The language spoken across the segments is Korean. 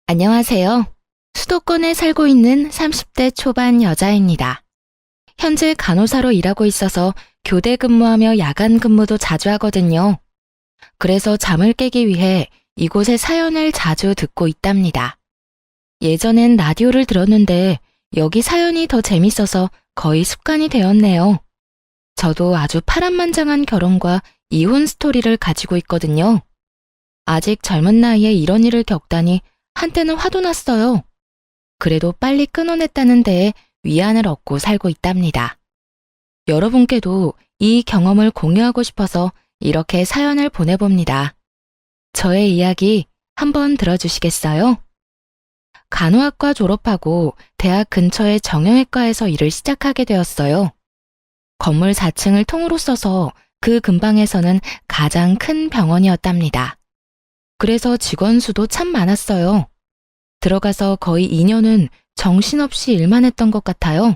안녕하세요. 수도권에 살고 있는 30대 초반 여자입니다. 현재 간호사로 일하고 있어서 교대 근무하며 야간 근무도 자주 하거든요. 그래서 잠을 깨기 위해 이곳의 사연을 자주 듣고 있답니다. 예전엔 라디오를 들었는데 여기 사연이 더 재밌어서 거의 습관이 되었네요. 저도 아주 파란만장한 결혼과 이혼 스토리를 가지고 있거든요. 아직 젊은 나이에 이런 일을 겪다니 한때는 화도 났어요. 그래도 빨리 끊어냈다는 데에 위안을 얻고 살고 있답니다. 여러분께도 이 경험을 공유하고 싶어서 이렇게 사연을 보내봅니다. 저의 이야기 한번 들어주시겠어요? 간호학과 졸업하고 대학 근처의 정형외과에서 일을 시작하게 되었어요. 건물 4층을 통으로 써서 그 근방에서는 가장 큰 병원이었답니다. 그래서 직원 수도 참 많았어요. 들어가서 거의 2년은 정신없이 일만 했던 것 같아요.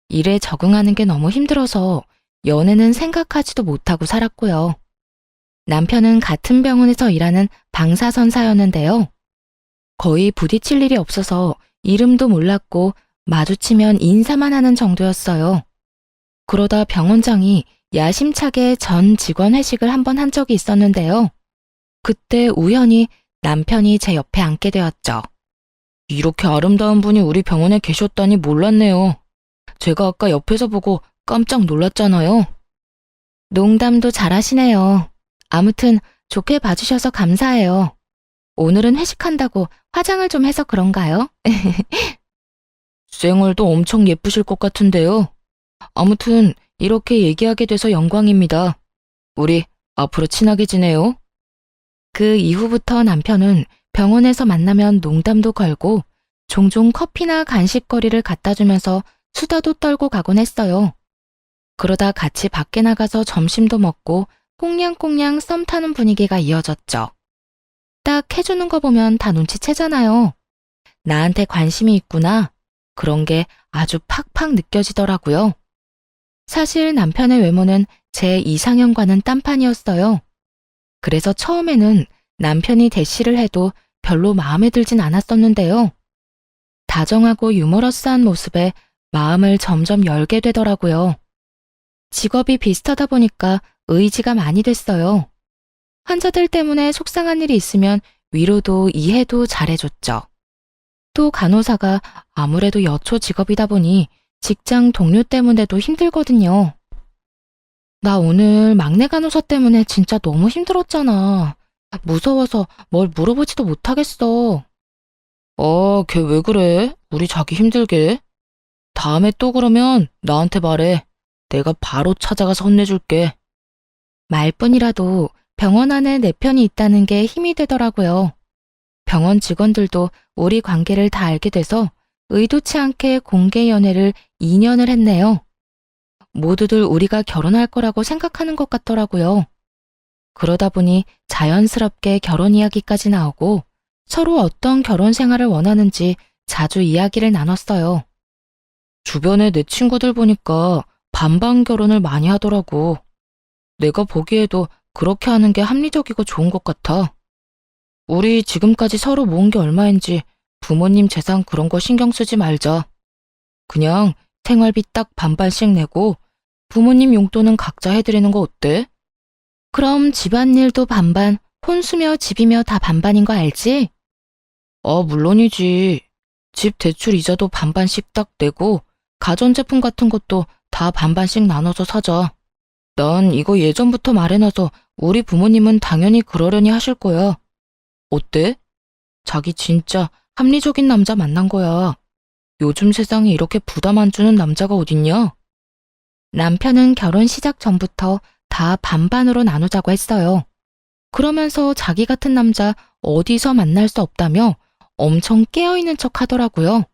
일에 적응하는 게 너무 힘들어서 연애는 생각하지도 못하고 살았고요. 남편은 같은 병원에서 일하는 방사선사였는데요. 거의 부딪힐 일이 없어서 이름도 몰랐고 마주치면 인사만 하는 정도였어요. 그러다 병원장이 야심차게 전 직원 회식을 한번 한 적이 있었는데요. 그때 우연히 남편이 제 옆에 앉게 되었죠. 이렇게 아름다운 분이 우리 병원에 계셨다니 몰랐네요. 제가 아까 옆에서 보고 깜짝 놀랐잖아요. 농담도 잘하시네요. 아무튼 좋게 봐주셔서 감사해요. 오늘은 회식한다고 화장을 좀 해서 그런가요? 쌩얼도 엄청 예쁘실 것 같은데요. 아무튼 이렇게 얘기하게 돼서 영광입니다. 우리 앞으로 친하게 지내요. 그 이후부터 남편은 병원에서 만나면 농담도 걸고 종종 커피나 간식거리를 갖다 주면서 수다도 떨고 가곤 했어요. 그러다 같이 밖에 나가서 점심도 먹고 꽁냥꽁냥 썸 타는 분위기가 이어졌죠. 딱 해주는 거 보면 다 눈치채잖아요. 나한테 관심이 있구나. 그런 게 아주 팍팍 느껴지더라고요. 사실 남편의 외모는 제 이상형과는 딴판이었어요. 그래서 처음에는 남편이 대시를 해도 별로 마음에 들진 않았었는데요. 다정하고 유머러스한 모습에 마음을 점점 열게 되더라고요. 직업이 비슷하다 보니까 의지가 많이 됐어요. 환자들 때문에 속상한 일이 있으면 위로도 이해도 잘해줬죠. 또 간호사가 아무래도 여초 직업이다 보니 직장 동료 때문에도 힘들거든요. 나 오늘 막내 간호사 때문에 진짜 너무 힘들었잖아. 무서워서 뭘 물어보지도 못하겠어. 걔 왜 그래? 우리 자기 힘들게. 다음에 또 그러면 나한테 말해. 내가 바로 찾아가서 혼내줄게. 말뿐이라도 병원 안에 내 편이 있다는 게 힘이 되더라고요. 병원 직원들도 우리 관계를 다 알게 돼서 의도치 않게 공개 연애를 2년을 했네요. 모두들 우리가 결혼할 거라고 생각하는 것 같더라고요. 그러다 보니 자연스럽게 결혼 이야기까지 나오고 서로 어떤 결혼 생활을 원하는지 자주 이야기를 나눴어요. 주변에 내 친구들 보니까 반반 결혼을 많이 하더라고. 내가 보기에도 그렇게 하는 게 합리적이고 좋은 것 같아. 우리 지금까지 서로 모은 게 얼마인지 부모님 재산 그런 거 신경 쓰지 말자. 그냥 생활비 딱 반반씩 내고 부모님 용돈은 각자 해드리는 거 어때? 그럼 집안일도 반반, 혼수며 집이며 다 반반인 거 알지? 물론이지. 집 대출 이자도 반반씩 딱 내고 가전제품 같은 것도 다 반반씩 나눠서 사자. 난 이거 예전부터 말해놔서 우리 부모님은 당연히 그러려니 하실 거야. 어때? 자기 진짜 합리적인 남자 만난 거야. 요즘 세상에 이렇게 부담 안 주는 남자가 어딨냐? 남편은 결혼 시작 전부터 다 반반으로 나누자고 했어요. 그러면서 자기 같은 남자 어디서 만날 수 없다며 엄청 깨어있는 척 하더라고요.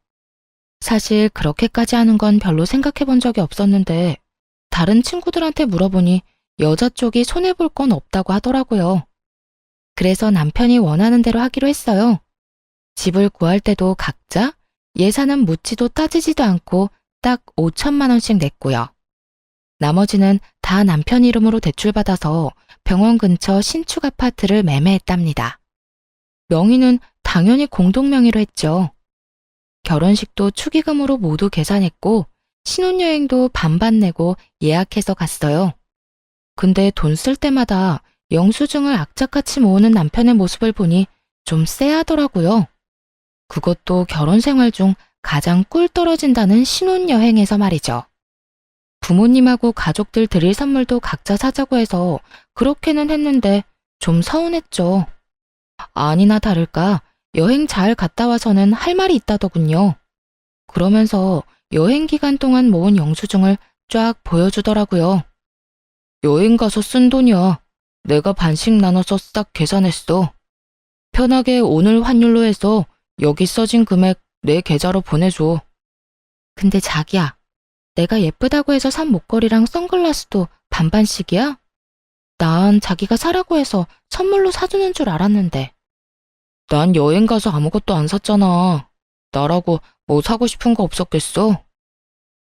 사실 그렇게까지 하는 건 별로 생각해 본 적이 없었는데 다른 친구들한테 물어보니 여자 쪽이 손해볼 건 없다고 하더라고요. 그래서 남편이 원하는 대로 하기로 했어요. 집을 구할 때도 각자 예산은 묻지도 따지지도 않고 딱 5천만 원씩 냈고요. 나머지는 다 남편 이름으로 대출받아서 병원 근처 신축 아파트를 매매했답니다. 명의는 당연히 공동명의로 했죠. 결혼식도 축의금으로 모두 계산했고 신혼여행도 반반 내고 예약해서 갔어요. 근데 돈 쓸 때마다 영수증을 악착같이 모으는 남편의 모습을 보니 좀 쎄하더라고요. 그것도 결혼 생활 중 가장 꿀 떨어진다는 신혼여행에서 말이죠. 부모님하고 가족들 드릴 선물도 각자 사자고 해서 그렇게는 했는데 좀 서운했죠. 아니나 다를까 여행 잘 갔다 와서는 할 말이 있다더군요. 그러면서 여행 기간 동안 모은 영수증을 쫙 보여주더라고요. 여행 가서 쓴 돈이야. 내가 반씩 나눠서 싹 계산했어. 편하게 오늘 환율로 해서 여기 써진 금액 내 계좌로 보내줘. 근데 자기야, 내가 예쁘다고 해서 산 목걸이랑 선글라스도 반반씩이야? 난 자기가 사라고 해서 선물로 사주는 줄 알았는데. 난 여행 가서 아무것도 안 샀잖아. 나라고 뭐 사고 싶은 거 없었겠어?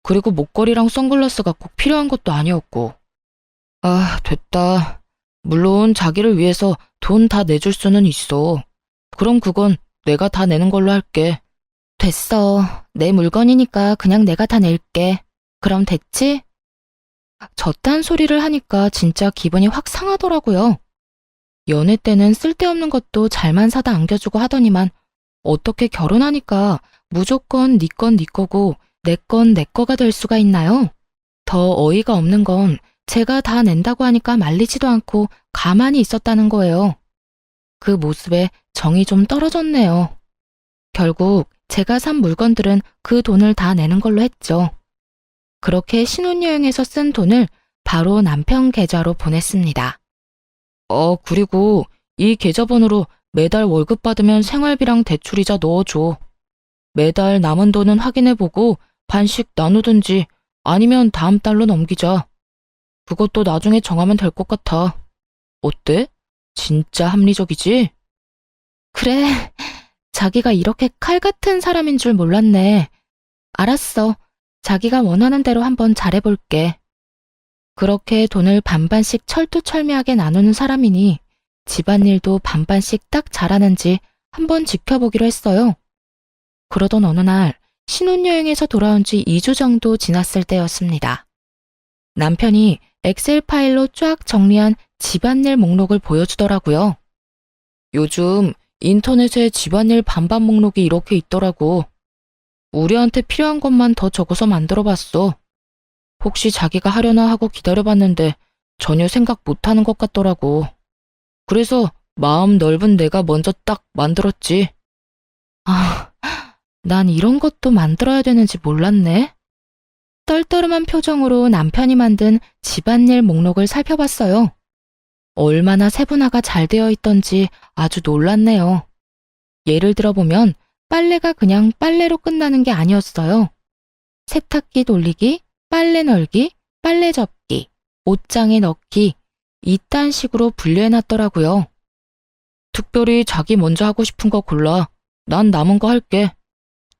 그리고 목걸이랑 선글라스가 꼭 필요한 것도 아니었고. 아, 됐다. 물론 자기를 위해서 돈 다 내줄 수는 있어. 그럼 그건 내가 다 내는 걸로 할게. 됐어. 내 물건이니까 그냥 내가 다 낼게. 그럼 됐지? 저딴 소리를 하니까 진짜 기분이 확 상하더라고요. 연애 때는 쓸데없는 것도 잘만 사다 안겨주고 하더니만 어떻게 결혼하니까 무조건 네 건 네 거고 내 건 내 거가 될 수가 있나요? 더 어이가 없는 건 제가 다 낸다고 하니까 말리지도 않고 가만히 있었다는 거예요. 그 모습에 정이 좀 떨어졌네요. 결국 제가 산 물건들은 그 돈을 다 내는 걸로 했죠. 그렇게 신혼여행에서 쓴 돈을 바로 남편 계좌로 보냈습니다. 그리고 이 계좌번호로 매달 월급 받으면 생활비랑 대출이자 넣어줘. 매달 남은 돈은 확인해보고 반씩 나누든지 아니면 다음 달로 넘기자. 그것도 나중에 정하면 될 것 같아. 어때? 진짜 합리적이지? 그래, 자기가 이렇게 칼 같은 사람인 줄 몰랐네. 알았어. 자기가 원하는 대로 한번 잘해볼게. 그렇게 돈을 반반씩 철두철미하게 나누는 사람이니 집안일도 반반씩 딱 잘하는지 한번 지켜보기로 했어요. 그러던 어느 날 신혼여행에서 돌아온 지 2주 정도 지났을 때였습니다. 남편이 엑셀 파일로 쫙 정리한 집안일 목록을 보여주더라고요. 요즘 인터넷에 집안일 반반 목록이 이렇게 있더라고. 우리한테 필요한 것만 더 적어서 만들어봤어. 혹시 자기가 하려나 하고 기다려봤는데 전혀 생각 못하는 것 같더라고. 그래서 마음 넓은 내가 먼저 딱 만들었지. 아, 난 이런 것도 만들어야 되는지 몰랐네. 떨떠름한 표정으로 남편이 만든 집안일 목록을 살펴봤어요. 얼마나 세분화가 잘 되어 있던지 아주 놀랐네요. 예를 들어보면 빨래가 그냥 빨래로 끝나는 게 아니었어요. 세탁기 돌리기, 빨래 널기, 빨래 접기, 옷장에 넣기, 이딴 식으로 분류해놨더라고요. 특별히 자기 먼저 하고 싶은 거 골라. 난 남은 거 할게.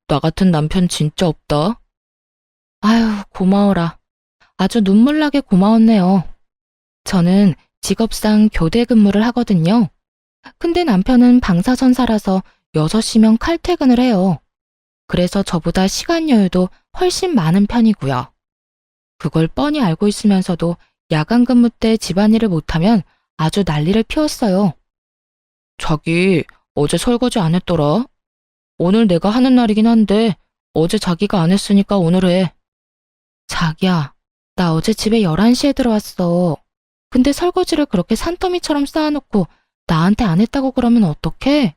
나 같은 남편 진짜 없다. 아유, 고마워라. 아주 눈물나게 고마웠네요. 저는 직업상 교대 근무를 하거든요. 근데 남편은 방사선사라서 6시면 칼퇴근을 해요. 그래서 저보다 시간 여유도 훨씬 많은 편이고요. 그걸 뻔히 알고 있으면서도 야간 근무 때 집안일을 못하면 아주 난리를 피웠어요. 자기 어제 설거지 안 했더라? 오늘 내가 하는 날이긴 한데 어제 자기가 안 했으니까 오늘 해. 자기야, 나 어제 집에 11시에 들어왔어. 근데 설거지를 그렇게 산더미처럼 쌓아놓고 나한테 안 했다고 그러면 어떡해?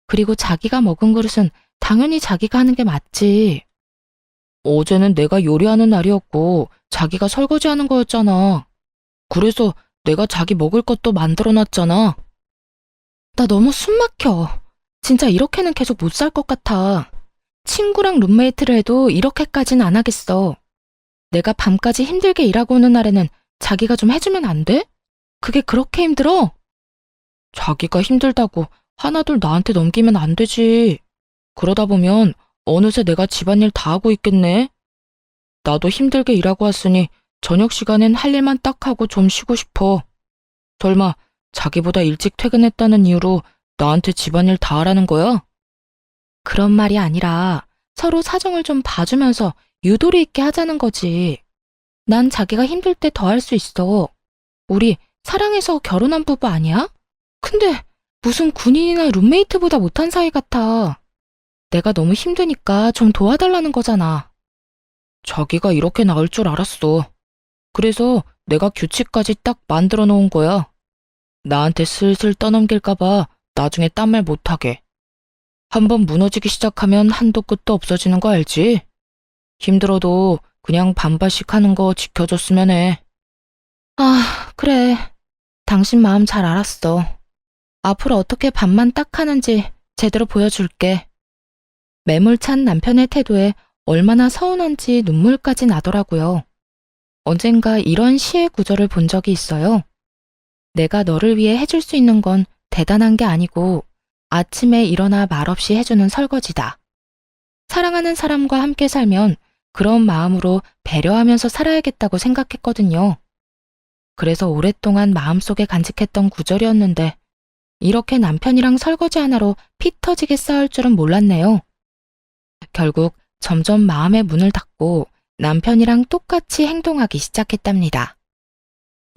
그리고 자기가 먹은 그릇은 당연히 자기가 하는 게 맞지. 어제는 내가 요리하는 날이었고 자기가 설거지하는 거였잖아. 그래서 내가 자기 먹을 것도 만들어놨잖아. 나 너무 숨 막혀. 진짜 이렇게는 계속 못 살 것 같아. 친구랑 룸메이트를 해도 이렇게까지는 안 하겠어. 내가 밤까지 힘들게 일하고 오는 날에는 자기가 좀 해주면 안 돼? 그게 그렇게 힘들어? 자기가 힘들다고 하나둘 나한테 넘기면 안 되지. 그러다 보면 어느새 내가 집안일 다 하고 있겠네. 나도 힘들게 일하고 왔으니 저녁 시간엔 할 일만 딱 하고 좀 쉬고 싶어. 설마 자기보다 일찍 퇴근했다는 이유로 나한테 집안일 다 하라는 거야? 그런 말이 아니라 서로 사정을 좀 봐주면서 유도리 있게 하자는 거지. 난 자기가 힘들 때 더 할 수 있어. 우리 사랑해서 결혼한 부부 아니야? 근데 무슨 군인이나 룸메이트보다 못한 사이 같아. 내가 너무 힘드니까 좀 도와달라는 거잖아. 자기가 이렇게 나올 줄 알았어. 그래서 내가 규칙까지 딱 만들어 놓은 거야. 나한테 슬슬 떠넘길까봐 나중에 딴 말 못하게. 한번 무너지기 시작하면 한도 끝도 없어지는 거 알지? 힘들어도 그냥 반반씩 하는 거 지켜줬으면 해. 아, 그래. 당신 마음 잘 알았어. 앞으로 어떻게 반만 딱 하는지 제대로 보여줄게. 매몰찬 남편의 태도에 얼마나 서운한지 눈물까지 나더라고요. 언젠가 이런 시의 구절을 본 적이 있어요. 내가 너를 위해 해줄 수 있는 건 대단한 게 아니고 아침에 일어나 말없이 해주는 설거지다. 사랑하는 사람과 함께 살면 그런 마음으로 배려하면서 살아야겠다고 생각했거든요. 그래서 오랫동안 마음속에 간직했던 구절이었는데 이렇게 남편이랑 설거지 하나로 피 터지게 싸울 줄은 몰랐네요. 결국 점점 마음의 문을 닫고 남편이랑 똑같이 행동하기 시작했답니다.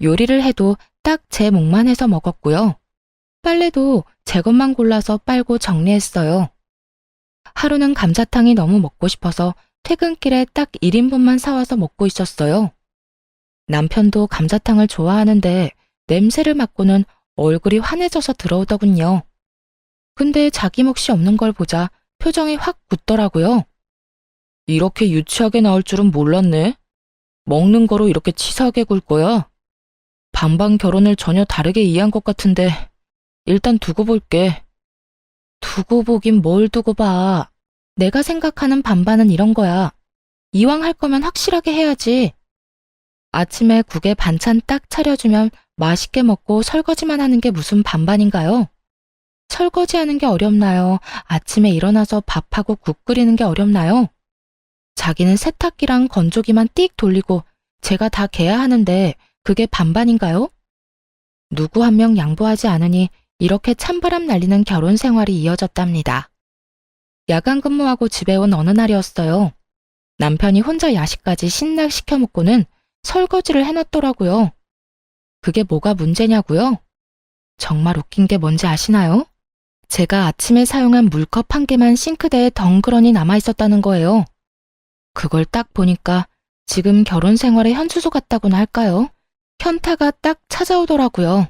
요리를 해도 딱 제 몫만 해서 먹었고요. 빨래도 제 것만 골라서 빨고 정리했어요. 하루는 감자탕이 너무 먹고 싶어서 퇴근길에 딱 1인분만 사와서 먹고 있었어요. 남편도 감자탕을 좋아하는데 냄새를 맡고는 얼굴이 환해져서 들어오더군요. 근데 자기 몫이 없는 걸 보자 표정이 확 굳더라고요. 이렇게 유치하게 나올 줄은 몰랐네. 먹는 거로 이렇게 치사하게 굴 거야? 반반 결혼을 전혀 다르게 이해한 것 같은데 일단 두고 볼게. 두고 보긴 뭘 두고 봐. 내가 생각하는 반반은 이런 거야. 이왕 할 거면 확실하게 해야지. 아침에 국에 반찬 딱 차려주면 맛있게 먹고 설거지만 하는 게 무슨 반반인가요? 설거지하는 게 어렵나요? 아침에 일어나서 밥하고 국 끓이는 게 어렵나요? 자기는 세탁기랑 건조기만 띡 돌리고 제가 다 개야 하는데 그게 반반인가요? 누구 한 명 양보하지 않으니 이렇게 찬바람 날리는 결혼 생활이 이어졌답니다. 야간 근무하고 집에 온 어느 날이었어요. 남편이 혼자 야식까지 신나 시켜 먹고는 설거지를 해놨더라고요. 그게 뭐가 문제냐고요? 정말 웃긴 게 뭔지 아시나요? 제가 아침에 사용한 물컵 한 개만 싱크대에 덩그러니 남아있었다는 거예요. 그걸 딱 보니까 지금 결혼 생활의 현수소 같다고나 할까요? 현타가 딱 찾아오더라고요.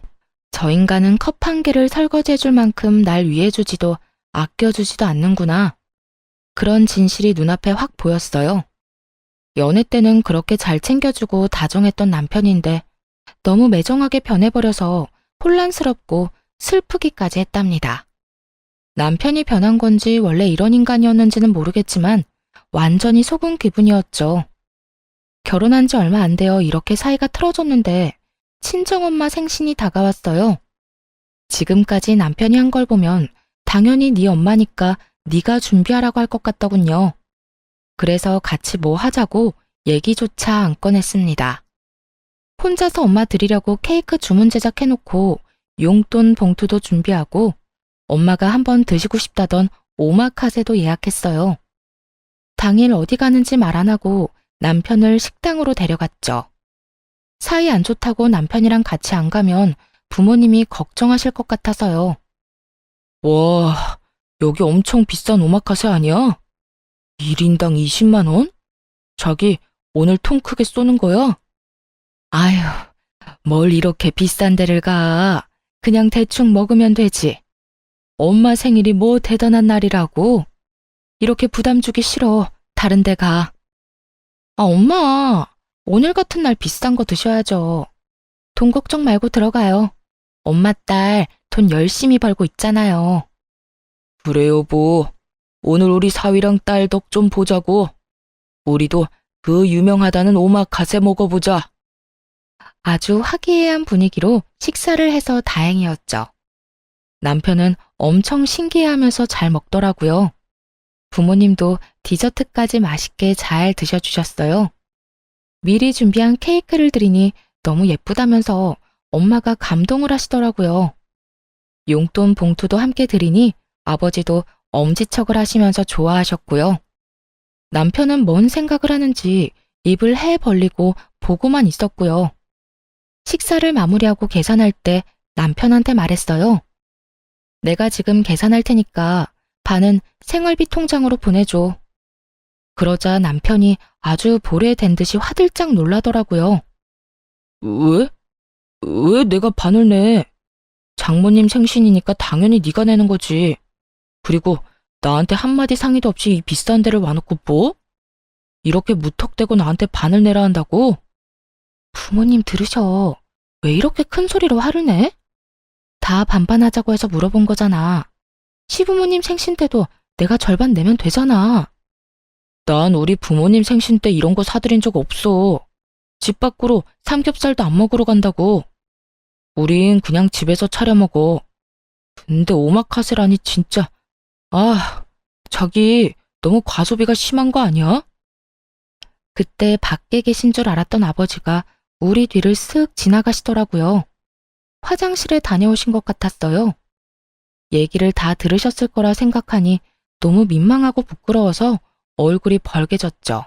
저 인간은 컵 한 개를 설거지해줄 만큼 날 위해주지도 아껴주지도 않는구나. 그런 진실이 눈앞에 확 보였어요. 연애 때는 그렇게 잘 챙겨주고 다정했던 남편인데 너무 매정하게 변해버려서 혼란스럽고 슬프기까지 했답니다. 남편이 변한 건지 원래 이런 인간이었는지는 모르겠지만 완전히 속은 기분이었죠. 결혼한 지 얼마 안 되어 이렇게 사이가 틀어졌는데 친정엄마 생신이 다가왔어요. 지금까지 남편이 한 걸 보면 당연히 네 엄마니까 네가 준비하라고 할 것 같더군요. 그래서 같이 뭐 하자고 얘기조차 안 꺼냈습니다. 혼자서 엄마 드리려고 케이크 주문 제작해놓고 용돈 봉투도 준비하고 엄마가 한번 드시고 싶다던 오마카세도 예약했어요. 당일 어디 가는지 말 안 하고 남편을 식당으로 데려갔죠. 사이 안 좋다고 남편이랑 같이 안 가면 부모님이 걱정하실 것 같아서요. 와, 여기 엄청 비싼 오마카세 아니야? 1인당 20만 원? 자기 오늘 통 크게 쏘는 거야? 아휴, 뭘 이렇게 비싼 데를 가. 그냥 대충 먹으면 되지. 엄마 생일이 뭐 대단한 날이라고. 이렇게 부담 주기 싫어. 다른 데 가. 아, 엄마. 오늘 같은 날 비싼 거 드셔야죠. 돈 걱정 말고 들어가요. 엄마 딸 돈 열심히 벌고 있잖아요. 그래 여보. 오늘 우리 사위랑 딸 덕 좀 보자고. 우리도 그 유명하다는 오마카세 먹어보자. 아주 화기애애한 분위기로 식사를 해서 다행이었죠. 남편은 엄청 신기해하면서 잘 먹더라고요. 부모님도 디저트까지 맛있게 잘 드셔주셨어요. 미리 준비한 케이크를 드리니 너무 예쁘다면서 엄마가 감동을 하시더라고요. 용돈 봉투도 함께 드리니 아버지도 엄지척을 하시면서 좋아하셨고요. 남편은 뭔 생각을 하는지 입을 해 벌리고 보고만 있었고요. 식사를 마무리하고 계산할 때 남편한테 말했어요. 내가 지금 계산할 테니까 반은 생활비 통장으로 보내줘. 그러자 남편이 아주 보레된 듯이 화들짝 놀라더라고요. 왜? 왜 내가 반을 내? 장모님 생신이니까 당연히 네가 내는 거지. 그리고 나한테 한마디 상의도 없이 이 비싼 데를 와놓고 뭐? 이렇게 무턱대고 나한테 반을 내라 한다고? 부모님 들으셔. 왜 이렇게 큰 소리로 화를 내? 다 반반하자고 해서 물어본 거잖아. 시부모님 생신 때도 내가 절반 내면 되잖아. 난 우리 부모님 생신 때 이런 거 사드린 적 없어. 집 밖으로 삼겹살도 안 먹으러 간다고. 우린 그냥 집에서 차려 먹어. 근데 오마카세라니 진짜. 아, 자기 너무 과소비가 심한 거 아니야? 그때 밖에 계신 줄 알았던 아버지가 우리 뒤를 쓱 지나가시더라고요. 화장실에 다녀오신 것 같았어요. 얘기를 다 들으셨을 거라 생각하니 너무 민망하고 부끄러워서 얼굴이 벌개졌죠.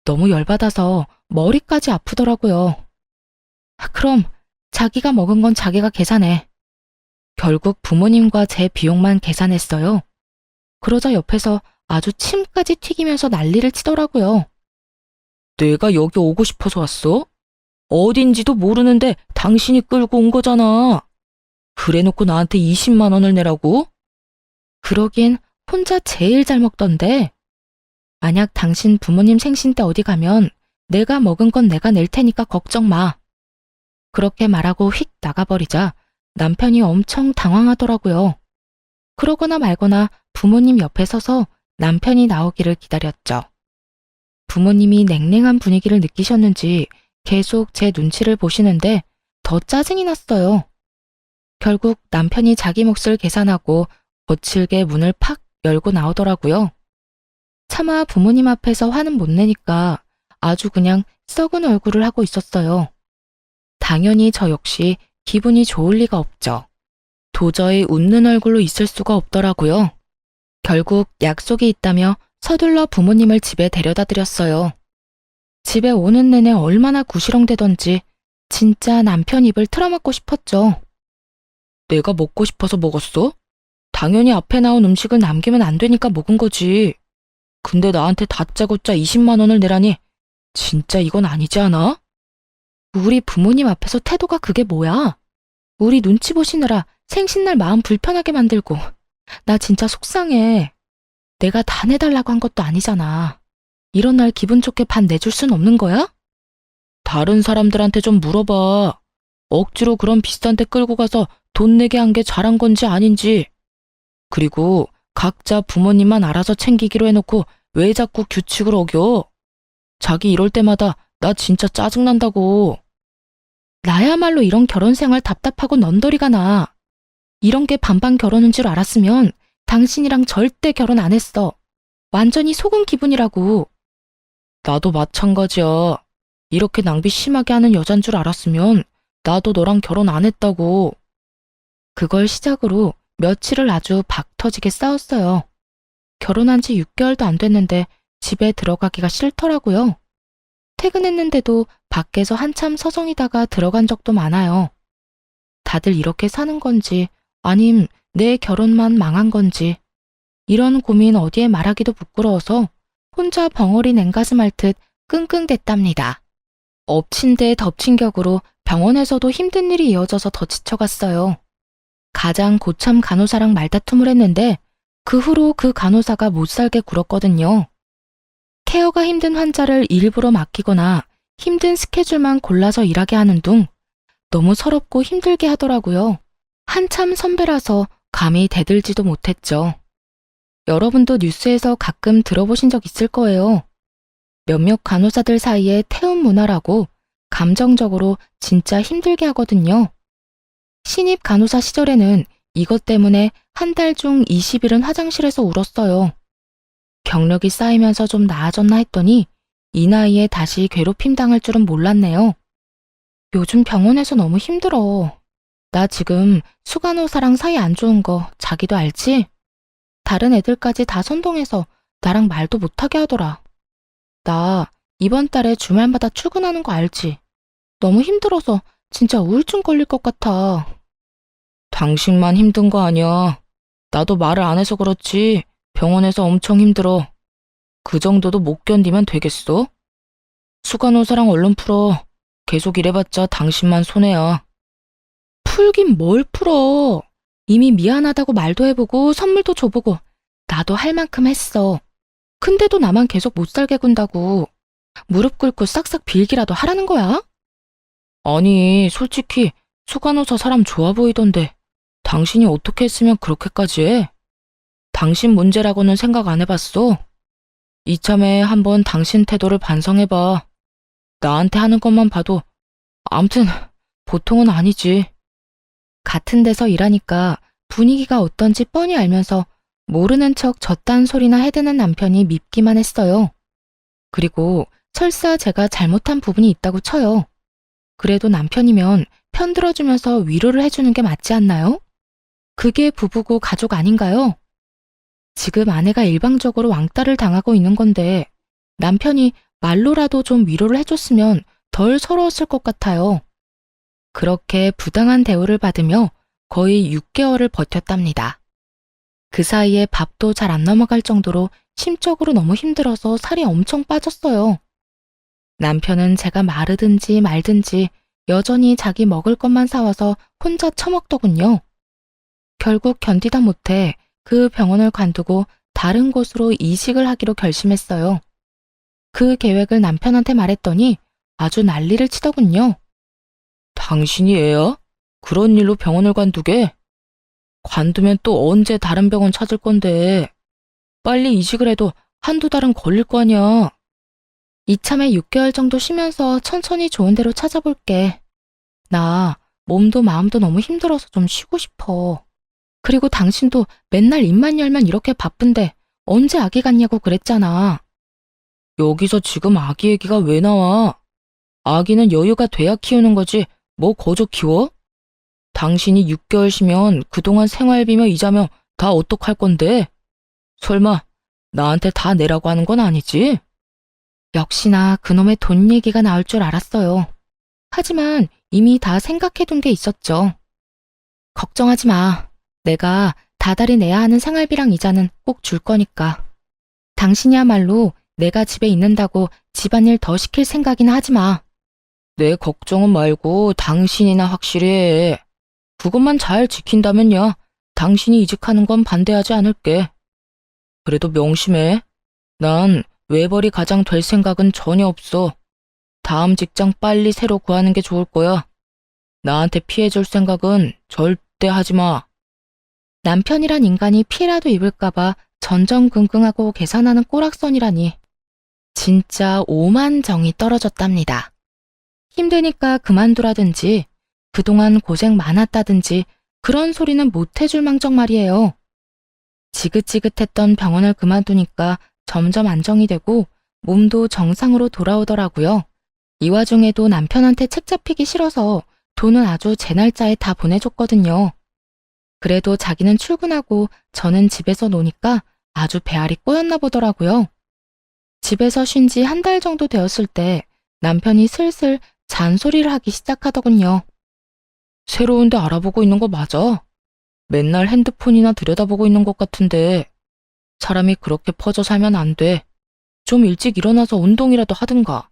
너무 열받아서 머리까지 아프더라고요. 그럼 자기가 먹은 건 자기가 계산해. 결국 부모님과 제 비용만 계산했어요. 그러자 옆에서 아주 침까지 튀기면서 난리를 치더라고요. 내가 여기 오고 싶어서 왔어? 어딘지도 모르는데 당신이 끌고 온 거잖아. 그래놓고 나한테 20만 원을 내라고? 그러긴 혼자 제일 잘 먹던데. 만약 당신 부모님 생신 때 어디 가면 내가 먹은 건 내가 낼 테니까 걱정 마. 그렇게 말하고 휙 나가버리자 남편이 엄청 당황하더라고요. 그러거나 말거나 부모님 옆에 서서 남편이 나오기를 기다렸죠. 부모님이 냉랭한 분위기를 느끼셨는지 계속 제 눈치를 보시는데 더 짜증이 났어요. 결국 남편이 자기 몫을 계산하고 거칠게 문을 팍 열고 나오더라고요. 차마 부모님 앞에서 화는 못 내니까 아주 그냥 썩은 얼굴을 하고 있었어요. 당연히 저 역시 기분이 좋을 리가 없죠. 도저히 웃는 얼굴로 있을 수가 없더라고요. 결국 약속이 있다며 서둘러 부모님을 집에 데려다 드렸어요. 집에 오는 내내 얼마나 구시렁대던지 진짜 남편 입을 틀어막고 싶었죠. 내가 먹고 싶어서 먹었어? 당연히 앞에 나온 음식을 남기면 안 되니까 먹은 거지. 근데 나한테 다짜고짜 20만 원을 내라니 진짜 이건 아니지 않아? 우리 부모님 앞에서 태도가 그게 뭐야? 우리 눈치 보시느라 생신날 마음 불편하게 만들고 나 진짜 속상해. 내가 다 내달라고 한 것도 아니잖아. 이런 날 기분 좋게 반 내줄 순 없는 거야? 다른 사람들한테 좀 물어봐. 억지로 그런 비싼 데 끌고 가서 돈 내게 한 게 잘한 건지 아닌지. 그리고 각자 부모님만 알아서 챙기기로 해놓고 왜 자꾸 규칙을 어겨? 자기 이럴 때마다 나 진짜 짜증난다고. 나야말로 이런 결혼 생활 답답하고 넌더리가 나. 이런 게 반반 결혼인 줄 알았으면 당신이랑 절대 결혼 안 했어. 완전히 속은 기분이라고. 나도 마찬가지야. 이렇게 낭비 심하게 하는 여잔 줄 알았으면 나도 너랑 결혼 안 했다고. 그걸 시작으로 며칠을 아주 박 터지게 싸웠어요. 결혼한 지 6개월도 안 됐는데 집에 들어가기가 싫더라고요. 퇴근했는데도 밖에서 한참 서성이다가 들어간 적도 많아요. 다들 이렇게 사는 건지 아님 내 결혼만 망한 건지 이런 고민 어디에 말하기도 부끄러워서 혼자 벙어리 냉가슴 앓듯 끙끙댔답니다. 엎친 데 덮친 격으로 병원에서도 힘든 일이 이어져서 더 지쳐갔어요. 가장 고참 간호사랑 말다툼을 했는데 그 후로 그 간호사가 못살게 굴었거든요. 케어가 힘든 환자를 일부러 맡기거나 힘든 스케줄만 골라서 일하게 하는 둥 너무 서럽고 힘들게 하더라고요. 한참 선배라서 감히 대들지도 못했죠. 여러분도 뉴스에서 가끔 들어보신 적 있을 거예요. 몇몇 간호사들 사이에 태움 문화라고 감정적으로 진짜 힘들게 하거든요. 신입 간호사 시절에는 이것 때문에 한 달 중 20일은 화장실에서 울었어요. 경력이 쌓이면서 좀 나아졌나 했더니 이 나이에 다시 괴롭힘 당할 줄은 몰랐네요. 요즘 병원에서 너무 힘들어. 나 지금 수간호사랑 사이 안 좋은 거 자기도 알지? 다른 애들까지 다 선동해서 나랑 말도 못하게 하더라. 나 이번 달에 주말마다 출근하는 거 알지? 너무 힘들어서 진짜 우울증 걸릴 것 같아. 당신만 힘든 거 아니야. 나도 말을 안 해서 그렇지 병원에서 엄청 힘들어. 그 정도도 못 견디면 되겠어? 수간호사랑 얼른 풀어. 계속 이래봤자 당신만 손해야. 풀긴 뭘 풀어. 이미 미안하다고 말도 해보고 선물도 줘보고 나도 할 만큼 했어. 근데도 나만 계속 못 살게 군다고. 무릎 꿇고 싹싹 빌기라도 하라는 거야? 아니, 솔직히 수간호사 사람 좋아 보이던데 당신이 어떻게 했으면 그렇게까지 해? 당신 문제라고는 생각 안 해봤어? 이참에 한번 당신 태도를 반성해봐. 나한테 하는 것만 봐도 암튼 보통은 아니지. 같은 데서 일하니까 분위기가 어떤지 뻔히 알면서 모르는 척 저딴 소리나 해대는 남편이 밉기만 했어요. 그리고 설사 제가 잘못한 부분이 있다고 쳐요. 그래도 남편이면 편들어주면서 위로를 해주는 게 맞지 않나요? 그게 부부고 가족 아닌가요? 지금 아내가 일방적으로 왕따를 당하고 있는 건데 남편이 말로라도 좀 위로를 해줬으면 덜 서러웠을 것 같아요. 그렇게 부당한 대우를 받으며 거의 6개월을 버텼답니다. 그 사이에 밥도 잘 안 넘어갈 정도로 심적으로 너무 힘들어서 살이 엄청 빠졌어요. 남편은 제가 마르든지 말든지 여전히 자기 먹을 것만 사와서 혼자 처먹더군요. 결국 견디다 못해 그 병원을 관두고 다른 곳으로 이직을 하기로 결심했어요. 그 계획을 남편한테 말했더니 아주 난리를 치더군요. 당신이 애야? 그런 일로 병원을 관두게? 관두면 또 언제 다른 병원 찾을 건데. 빨리 이직을 해도 한두 달은 걸릴 거 아니야. 이참에 6개월 정도 쉬면서 천천히 좋은 데로 찾아볼게. 나 몸도 마음도 너무 힘들어서 좀 쉬고 싶어. 그리고 당신도 맨날 입만 열면 이렇게 바쁜데 언제 아기 갖냐고 그랬잖아. 여기서 지금 아기 얘기가 왜 나와? 아기는 여유가 돼야 키우는 거지 뭐 거저 키워? 당신이 6개월 쉬면 그동안 생활비며 이자며 다 어떡할 건데? 설마 나한테 다 내라고 하는 건 아니지? 역시나 그놈의 돈 얘기가 나올 줄 알았어요. 하지만 이미 다 생각해둔 게 있었죠. 걱정하지 마. 내가 다달이 내야 하는 생활비랑 이자는 꼭 줄 거니까. 당신이야말로 내가 집에 있는다고 집안일 더 시킬 생각이나 하지 마. 내 걱정은 말고 당신이나 확실히 해. 그것만 잘 지킨다면야 당신이 이직하는 건 반대하지 않을게. 그래도 명심해. 난 외벌이 가장 될 생각은 전혀 없어. 다음 직장 빨리 새로 구하는 게 좋을 거야. 나한테 피해줄 생각은 절대 하지 마. 남편이란 인간이 피해라도 입을까봐 전전긍긍하고 계산하는 꼬락선이라니. 진짜 오만정이 떨어졌답니다. 힘드니까 그만두라든지 그동안 고생 많았다든지 그런 소리는 못 해줄 망정 말이에요. 지긋지긋했던 병원을 그만두니까 점점 안정이 되고 몸도 정상으로 돌아오더라고요. 이 와중에도 남편한테 책 잡히기 싫어서 돈은 아주 제 날짜에 다 보내줬거든요. 그래도 자기는 출근하고 저는 집에서 노니까 아주 배알이 꼬였나 보더라고요. 집에서 쉰 지 한 달 정도 되었을 때 남편이 슬슬 잔소리를 하기 시작하더군요. 새로운 데 알아보고 있는 거 맞아? 맨날 핸드폰이나 들여다보고 있는 것 같은데 사람이 그렇게 퍼져 살면 안 돼. 좀 일찍 일어나서 운동이라도 하든가.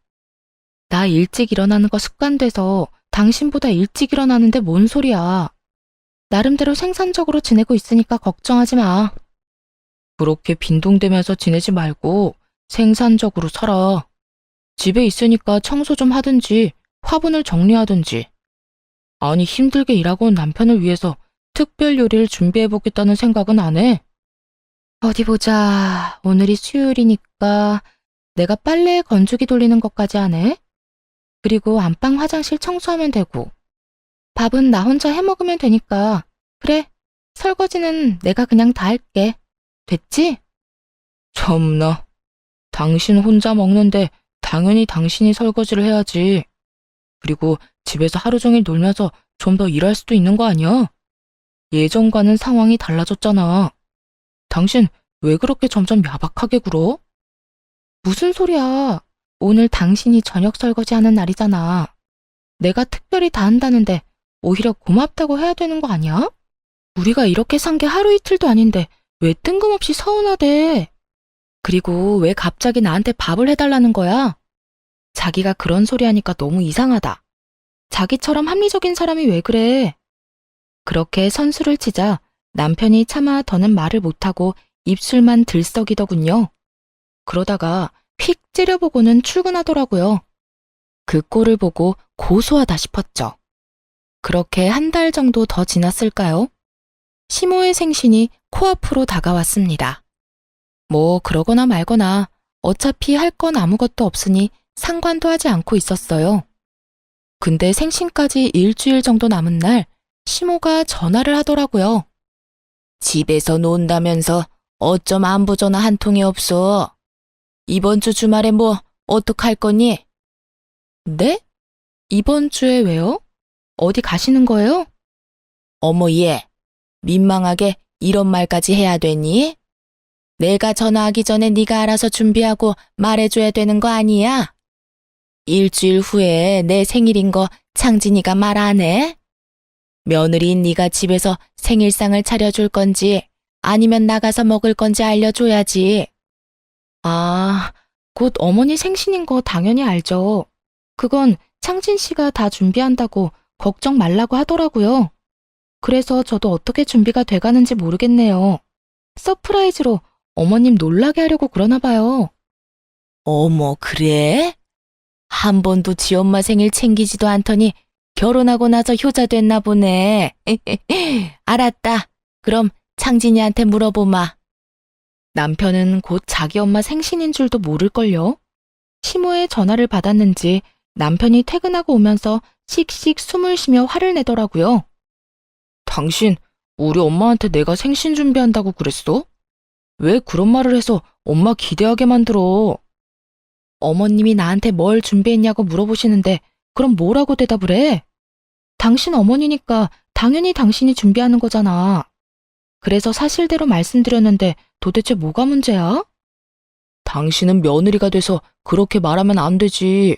나 일찍 일어나는 거 습관돼서 당신보다 일찍 일어나는데 뭔 소리야. 나름대로 생산적으로 지내고 있으니까 걱정하지 마. 그렇게 빈둥대면서 지내지 말고 생산적으로 살아. 집에 있으니까 청소 좀 하든지 화분을 정리하든지. 아니 힘들게 일하고 온 남편을 위해서 특별 요리를 준비해보겠다는 생각은 안 해? 어디 보자. 오늘이 수요일이니까 내가 빨래 건조기 돌리는 것까지 하네. 그리고 안방 화장실 청소하면 되고. 밥은 나 혼자 해먹으면 되니까. 그래, 설거지는 내가 그냥 다 할게. 됐지? 참나. 당신 혼자 먹는데 당연히 당신이 설거지를 해야지. 그리고 집에서 하루 종일 놀면서 좀 더 일할 수도 있는 거 아니야? 예전과는 상황이 달라졌잖아. 당신 왜 그렇게 점점 야박하게 굴어? 무슨 소리야. 오늘 당신이 저녁 설거지 하는 날이잖아. 내가 특별히 다 한다는데 오히려 고맙다고 해야 되는 거 아니야? 우리가 이렇게 산 게 하루 이틀도 아닌데 왜 뜬금없이 서운하대? 그리고 왜 갑자기 나한테 밥을 해달라는 거야? 자기가 그런 소리 하니까 너무 이상하다. 자기처럼 합리적인 사람이 왜 그래? 그렇게 선수를 치자 남편이 차마 더는 말을 못하고 입술만 들썩이더군요. 그러다가 휙 째려보고는 출근하더라고요. 그 꼴을 보고 고소하다 싶었죠. 그렇게 한 달 정도 더 지났을까요? 시모의 생신이 코앞으로 다가왔습니다. 뭐 그러거나 말거나 어차피 할 건 아무것도 없으니 상관도 하지 않고 있었어요. 근데 생신까지 일주일 정도 남은 날 시모가 전화를 하더라고요. 집에서 논다면서 어쩜 안부 전화 한 통이 없어? 이번 주 주말에 뭐 어떡할 거니? 네? 이번 주에 왜요? 어디 가시는 거예요? 어머 얘, 민망하게 이런 말까지 해야 되니? 내가 전화하기 전에 네가 알아서 준비하고 말해줘야 되는 거 아니야? 일주일 후에 내 생일인 거 창진이가 말 안 해? 며느리인 네가 집에서 생일상을 차려줄 건지 아니면 나가서 먹을 건지 알려줘야지. 아, 곧 어머니 생신인 거 당연히 알죠. 그건 창진 씨가 다 준비한다고 걱정 말라고 하더라고요. 그래서 저도 어떻게 준비가 돼가는지 모르겠네요. 서프라이즈로 어머님 놀라게 하려고 그러나 봐요. 어머, 그래? 한 번도 지 엄마 생일 챙기지도 않더니 결혼하고 나서 효자 됐나 보네. 알았다. 그럼 창진이한테 물어보마. 남편은 곧 자기 엄마 생신인 줄도 모를걸요. 시모의 전화를 받았는지 남편이 퇴근하고 오면서 씩씩 숨을 쉬며 화를 내더라고요. 당신, 우리 엄마한테 내가 생신 준비한다고 그랬어? 왜 그런 말을 해서 엄마 기대하게 만들어? 어머님이 나한테 뭘 준비했냐고 물어보시는데 그럼 뭐라고 대답을 해? 당신 어머니니까 당연히 당신이 준비하는 거잖아. 그래서 사실대로 말씀드렸는데 도대체 뭐가 문제야? 당신은 며느리가 돼서 그렇게 말하면 안 되지.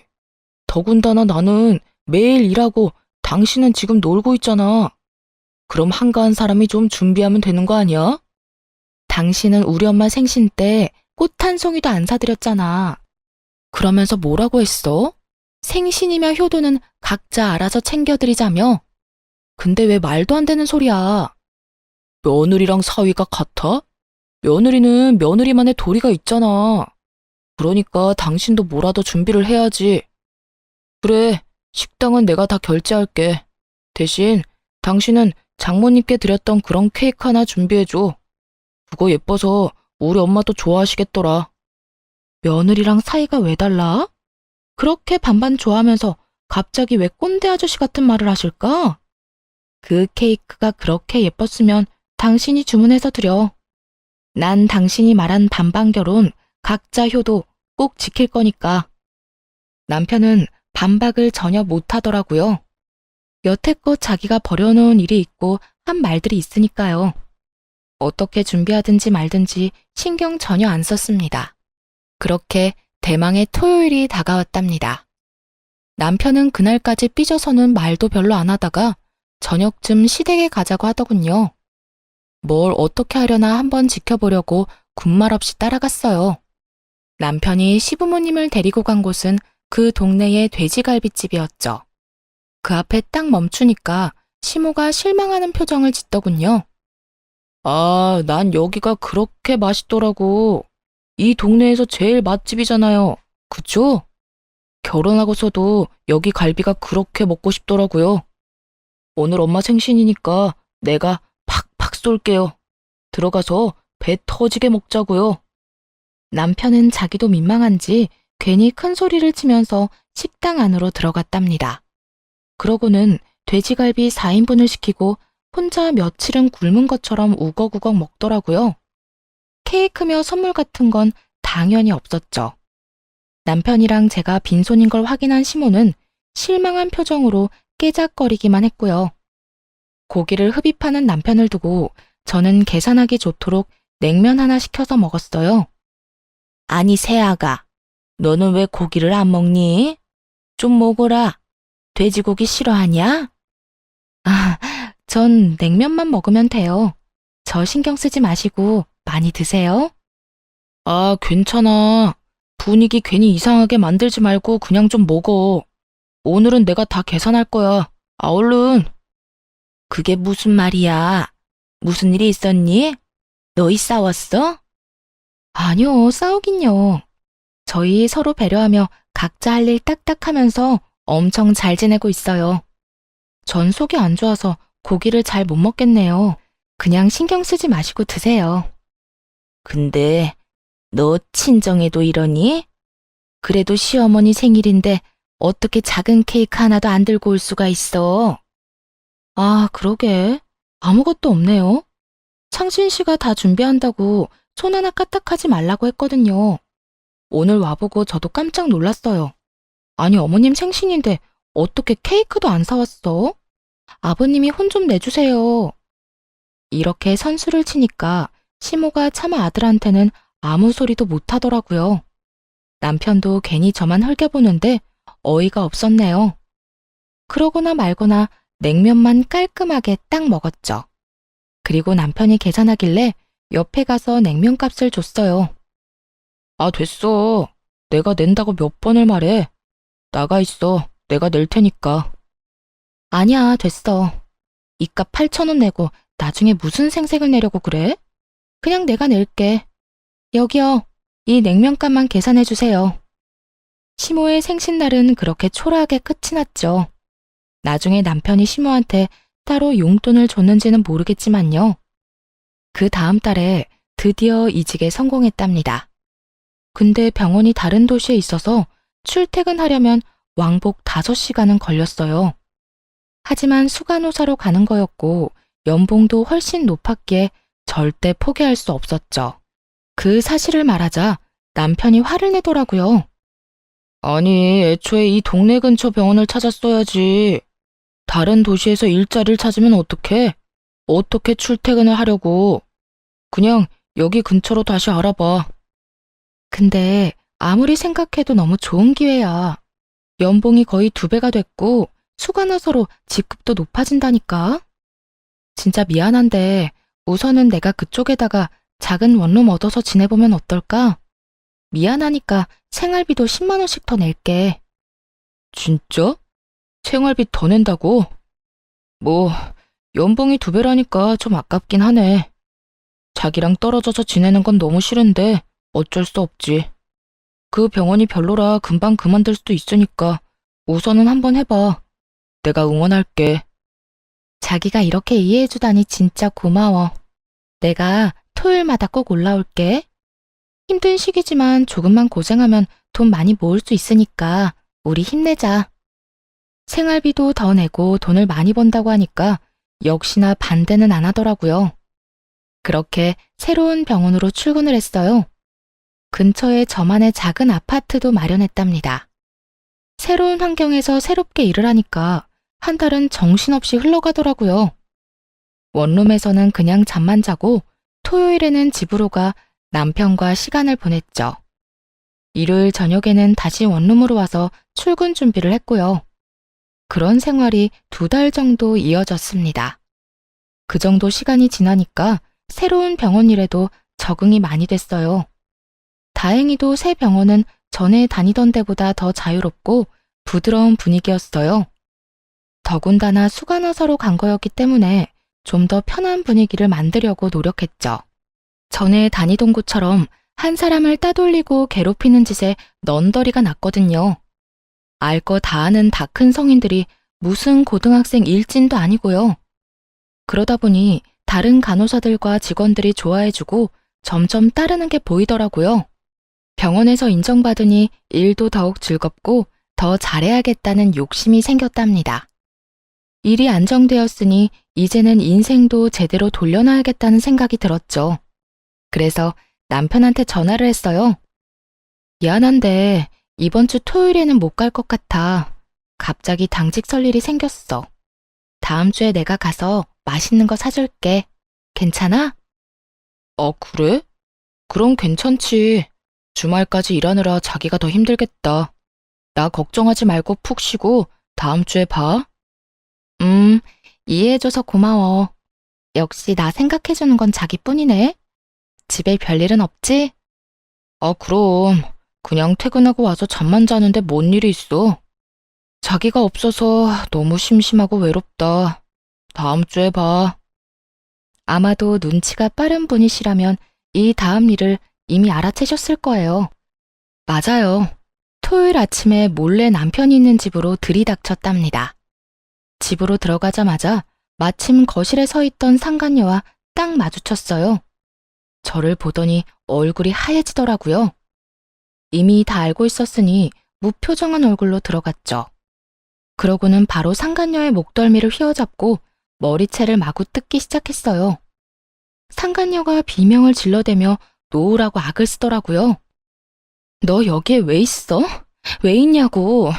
더군다나 나는 매일 일하고 당신은 지금 놀고 있잖아. 그럼 한가한 사람이 좀 준비하면 되는 거 아니야? 당신은 우리 엄마 생신 때 꽃 한 송이도 안 사드렸잖아. 그러면서 뭐라고 했어? 생신이며 효도는 각자 알아서 챙겨드리자며? 근데 왜 말도 안 되는 소리야? 며느리랑 사위가 같아? 며느리는 며느리만의 도리가 있잖아. 그러니까 당신도 뭐라도 준비를 해야지. 그래, 식당은 내가 다 결제할게. 대신 당신은 장모님께 드렸던 그런 케이크 하나 준비해줘. 그거 예뻐서 우리 엄마도 좋아하시겠더라. 며느리랑 사이가 왜 달라? 그렇게 반반 좋아하면서 갑자기 왜 꼰대 아저씨 같은 말을 하실까? 그 케이크가 그렇게 예뻤으면 당신이 주문해서 드려. 난 당신이 말한 반반 결혼, 각자 효도 꼭 지킬 거니까. 남편은 반박을 전혀 못하더라고요. 여태껏 자기가 벌여놓은 일이 있고 한 말들이 있으니까요. 어떻게 준비하든지 말든지 신경 전혀 안 썼습니다. 그렇게 대망의 토요일이 다가왔답니다. 남편은 그날까지 삐져서는 말도 별로 안 하다가 저녁쯤 시댁에 가자고 하더군요. 뭘 어떻게 하려나 한번 지켜보려고 군말 없이 따라갔어요. 남편이 시부모님을 데리고 간 곳은 그 동네의 돼지갈비집이었죠. 그 앞에 딱 멈추니까 시모가 실망하는 표정을 짓더군요. 아, 난 여기가 그렇게 맛있더라고. 이 동네에서 제일 맛집이잖아요. 그쵸? 결혼하고서도 여기 갈비가 그렇게 먹고 싶더라고요. 오늘 엄마 생신이니까 내가 팍팍 쏠게요. 들어가서 배 터지게 먹자고요. 남편은 자기도 민망한지 괜히 큰 소리를 치면서 식당 안으로 들어갔답니다. 그러고는 돼지갈비 4인분을 시키고 혼자 며칠은 굶은 것처럼 우걱우걱 먹더라고요. 케이크며 선물 같은 건 당연히 없었죠. 남편이랑 제가 빈손인 걸 확인한 시모는 실망한 표정으로 깨작거리기만 했고요. 고기를 흡입하는 남편을 두고 저는 계산하기 좋도록 냉면 하나 시켜서 먹었어요. 아니, 새아가, 너는 왜 고기를 안 먹니? 좀 먹어라. 돼지고기 싫어하냐? 아, 전 냉면만 먹으면 돼요. 저 신경 쓰지 마시고 많이 드세요. 아, 괜찮아. 분위기 괜히 이상하게 만들지 말고 그냥 좀 먹어. 오늘은 내가 다 계산할 거야. 아, 얼른. 그게 무슨 말이야? 무슨 일이 있었니? 너희 싸웠어? 아니요, 싸우긴요. 저희 서로 배려하며 각자 할 일 딱딱 하면서 엄청 잘 지내고 있어요. 전 속이 안 좋아서 고기를 잘 못 먹겠네요. 그냥 신경 쓰지 마시고 드세요. 근데 너 친정에도 이러니? 그래도 시어머니 생일인데 어떻게 작은 케이크 하나도 안 들고 올 수가 있어? 아, 그러게. 아무것도 없네요. 창신 씨가 다 준비한다고 손 하나 까딱하지 말라고 했거든요. 오늘 와보고 저도 깜짝 놀랐어요. 아니, 어머님 생신인데 어떻게 케이크도 안 사왔어? 아버님이 혼 좀 내주세요. 이렇게 선수를 치니까 시모가 차마 아들한테는 아무 소리도 못 하더라고요. 남편도 괜히 저만 흘겨보는데 어이가 없었네요. 그러거나 말거나 냉면만 깔끔하게 딱 먹었죠. 그리고 남편이 계산하길래 옆에 가서 냉면 값을 줬어요. 아, 됐어. 내가 낸다고 몇 번을 말해. 나가 있어. 내가 낼 테니까. 아니야, 됐어. 이 값 8,000원 내고 나중에 무슨 생색을 내려고 그래? 그냥 내가 낼게. 여기요. 이 냉면값만 계산해 주세요. 시모의 생신날은 그렇게 초라하게 끝이 났죠. 나중에 남편이 시모한테 따로 용돈을 줬는지는 모르겠지만요. 그 다음 달에 드디어 이직에 성공했답니다. 근데 병원이 다른 도시에 있어서 출퇴근하려면 왕복 5시간은 걸렸어요. 하지만 수간호사로 가는 거였고 연봉도 훨씬 높았기에 절대 포기할 수 없었죠. 그 사실을 말하자 남편이 화를 내더라고요. 아니, 애초에 이 동네 근처 병원을 찾았어야지. 다른 도시에서 일자리를 찾으면 어떡해? 어떻게 출퇴근을 하려고? 그냥 여기 근처로 다시 알아봐. 근데 아무리 생각해도 너무 좋은 기회야. 연봉이 거의 2배가 됐고 수간호사로 직급도 높아진다니까. 진짜 미안한데 우선은 내가 그쪽에다가 작은 원룸 얻어서 지내보면 어떨까? 미안하니까 생활비도 10만 원씩 더 낼게. 진짜? 생활비 더 낸다고? 뭐 연봉이 2배라니까 좀 아깝긴 하네. 자기랑 떨어져서 지내는 건 너무 싫은데 어쩔 수 없지. 그 병원이 별로라 금방 그만둘 수도 있으니까 우선은 한번 해봐. 내가 응원할게. 자기가 이렇게 이해해주다니 진짜 고마워. 내가 토요일마다 꼭 올라올게. 힘든 시기지만 조금만 고생하면 돈 많이 모을 수 있으니까 우리 힘내자. 생활비도 더 내고 돈을 많이 번다고 하니까 역시나 반대는 안 하더라고요. 그렇게 새로운 병원으로 출근을 했어요. 근처에 저만의 작은 아파트도 마련했답니다. 새로운 환경에서 새롭게 일을 하니까 한 달은 정신없이 흘러가더라고요. 원룸에서는 그냥 잠만 자고 토요일에는 집으로 가 남편과 시간을 보냈죠. 일요일 저녁에는 다시 원룸으로 와서 출근 준비를 했고요. 그런 생활이 2달 정도 이어졌습니다. 그 정도 시간이 지나니까 새로운 병원 일에도 적응이 많이 됐어요. 다행히도 새 병원은 전에 다니던 데보다 더 자유롭고 부드러운 분위기였어요. 더군다나 수간호사로 간 거였기 때문에 좀 더 편한 분위기를 만들려고 노력했죠. 전에 다니던 곳처럼 한 사람을 따돌리고 괴롭히는 짓에 넌더리가 났거든요. 알 거 다 아는 다 큰 성인들이 무슨 고등학생 일진도 아니고요. 그러다 보니 다른 간호사들과 직원들이 좋아해주고 점점 따르는 게 보이더라고요. 병원에서 인정받으니 일도 더욱 즐겁고 더 잘해야겠다는 욕심이 생겼답니다. 일이 안정되었으니 이제는 인생도 제대로 돌려놔야겠다는 생각이 들었죠. 그래서 남편한테 전화를 했어요. 미안한데 이번 주 토요일에는 못 갈 것 같아. 갑자기 당직 설 일이 생겼어. 다음 주에 내가 가서 맛있는 거 사줄게. 괜찮아? 그래? 그럼 괜찮지. 주말까지 일하느라 자기가 더 힘들겠다. 나 걱정하지 말고 푹 쉬고 다음 주에 봐. 이해해줘서 고마워. 역시 나 생각해주는 건 자기뿐이네. 집에 별일은 없지? 그럼. 그냥 퇴근하고 와서 잠만 자는데 뭔 일이 있어. 자기가 없어서 너무 심심하고 외롭다. 다음 주에 봐. 아마도 눈치가 빠른 분이시라면 이 다음 일을 이미 알아채셨을 거예요. 맞아요. 토요일 아침에 몰래 남편이 있는 집으로 들이닥쳤답니다. 집으로 들어가자마자 마침 거실에 서 있던 상간녀와 딱 마주쳤어요. 저를 보더니 얼굴이 하얘지더라고요. 이미 다 알고 있었으니 무표정한 얼굴로 들어갔죠. 그러고는 바로 상간녀의 목덜미를 휘어잡고 머리채를 마구 뜯기 시작했어요. 상간녀가 비명을 질러대며 놓으라고 악을 쓰더라고요. 너 여기에 왜 있어? 왜 있냐고.